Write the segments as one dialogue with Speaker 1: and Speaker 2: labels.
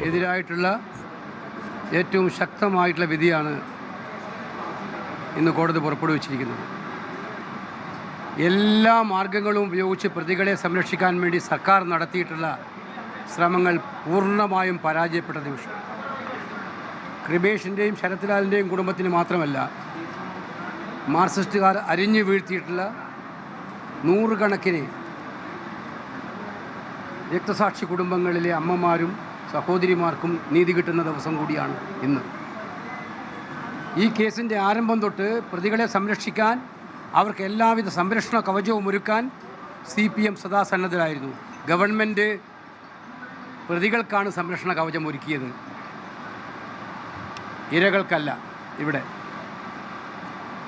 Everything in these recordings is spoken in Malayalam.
Speaker 1: എതിരായിട്ടുള്ള ഏറ്റവും ശക്തമായിട്ടുള്ള വിധിയാണ് ഇന്ന് കോടതി പുറപ്പെടുവിച്ചിരിക്കുന്നത്. എല്ലാ മാർഗങ്ങളും ഉപയോഗിച്ച് പ്രതികളെ സംരക്ഷിക്കാൻ വേണ്ടി സർക്കാർ നടത്തിയിട്ടുള്ള ശ്രമങ്ങൾ പൂർണ്ണമായും പരാജയപ്പെട്ട നിമിഷം. കൃപേഷിൻ്റെയും ശരത്ലാലിൻ്റെയും കുടുംബത്തിന് മാത്രമല്ല, മാർക്സിസ്റ്റുകാർ അരിഞ്ഞു വീഴ്ത്തിയിട്ടുള്ള നൂറുകണക്കിന് രക്തസാക്ഷി കുടുംബങ്ങളിലെ അമ്മമാരും സഹോദരിമാർക്കും നീതി കിട്ടുന്ന ദിവസം കൂടിയാണ് ഇന്ന്. ഈ കേസിൻ്റെ ആരംഭം തൊട്ട് പ്രതികളെ സംരക്ഷിക്കാൻ, അവർക്ക് എല്ലാവിധ സംരക്ഷണ കവചവും ഒരുക്കാൻ CPM സദാ സന്നദ്ധരായിരുന്നു. ഗവൺമെൻറ് പ്രതികൾക്കാണ് സംരക്ഷണ കവചം ഒരുക്കിയത്, ഇരകൾക്കല്ല. ഇവിടെ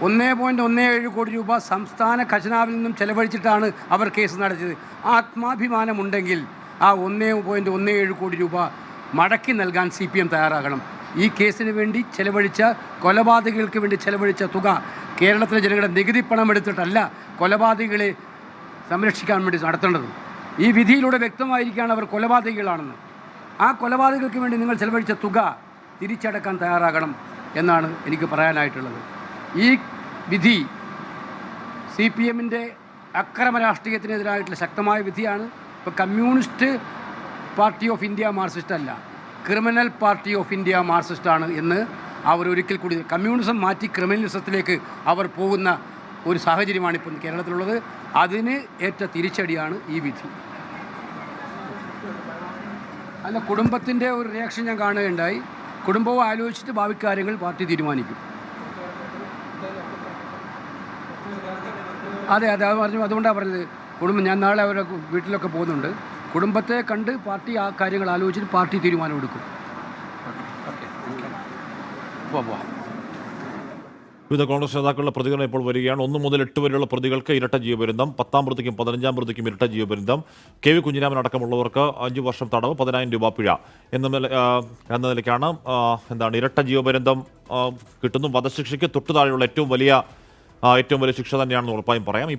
Speaker 1: 1.17 കോടി രൂപ സംസ്ഥാന ഖജനാവിൽ നിന്നും ചെലവഴിച്ചിട്ടാണ് അവർ കേസ് നടത്തിയത്. ആത്മാഭിമാനമുണ്ടെങ്കിൽ ആ 1.17 കോടി രൂപ മടക്കി നൽകാൻ CPM തയ്യാറാകണം. ഈ കേസിന് വേണ്ടി ചെലവഴിച്ച, കൊലപാതകികൾക്ക് വേണ്ടി ചെലവഴിച്ച തുക കേരളത്തിലെ ജനങ്ങളുടെ നികുതി പണം എടുത്തിട്ടല്ല കൊലപാതകികളെ സംരക്ഷിക്കാൻ വേണ്ടി നടത്തേണ്ടത്. ഈ വിധിയിലൂടെ വ്യക്തമായിരിക്കുകയാണ് അവർ കൊലപാതകികളാണെന്ന്. ആ കൊലപാതകങ്ങൾക്ക് വേണ്ടി നിങ്ങൾ ചെലവഴിച്ച തുക തിരിച്ചടക്കാൻ തയ്യാറാകണം എന്നാണ് എനിക്ക് പറയാനായിട്ടുള്ളത്. ഈ വിധി CPMൻ്റെ അക്രമ രാഷ്ട്രീയത്തിനെതിരായിട്ടുള്ള ശക്തമായ വിധിയാണ്. ഇപ്പോൾ communist party of India Marxist അല്ല, ക്രിമിനൽ പാർട്ടി ഓഫ് ഇന്ത്യ മാർക്സിസ്റ്റാണ് എന്ന് അവർ ഒരിക്കൽ കൂടി കമ്മ്യൂണിസം മാറ്റി ക്രിമിനലിസത്തിലേക്ക് അവർ പോകുന്ന ഒരു സാഹചര്യമാണ് ഇപ്പോൾ കേരളത്തിലുള്ളത്. അതിന് ഏറ്റ തിരിച്ചടിയാണ് ഈ വിധി. അല്ല, കുടുംബത്തിൻ്റെ ഒരു റിയാക്ഷൻ ഞാൻ കാണുകയുണ്ടായി. കുടുംബവും ആലോചിച്ചിട്ട് ഭാവി കാര്യങ്ങൾ പാർട്ടി തീരുമാനിക്കും. അതെ, അത് പറഞ്ഞു. അതുകൊണ്ടാണ് പറഞ്ഞത് കുടുംബം. ഞാൻ നാളെ അവരുടെ വീട്ടിലൊക്കെ പോകുന്നുണ്ട്. കുടുംബത്തെ കണ്ട് പാർട്ടി ആ കാര്യങ്ങൾ ആലോചിച്ചിട്ട് പാർട്ടി തീരുമാനമെടുക്കും.
Speaker 2: വിവിധ കോൺഗ്രസ് നേതാക്കളുടെ പ്രതികരണം ഇപ്പോൾ വരികയാണ്. 1 മുതൽ 8 വരെയുള്ള പ്രതികൾക്ക് ഇരട്ട ജീവപര്യന്തം, 10-ാം പ്രതിക്കും 15-ാം പ്രതിക്കും ഇരട്ട ജീവപര്യന്തം, KV കുഞ്ഞിരാമൻ അടക്കമുള്ളവർക്ക് 5 വർഷം തടവ്, 10,000 രൂപ പിഴ എന്ന നിലയ്ക്കാണ് ഇരട്ട ജീവപര്യന്തം കിട്ടുന്നു. വധശിക്ഷയ്ക്ക് തൊട്ടു താഴെയുള്ള ഏറ്റവും വലിയ ശിക്ഷ തന്നെയാണെന്ന് ഉറപ്പായും പറയാം.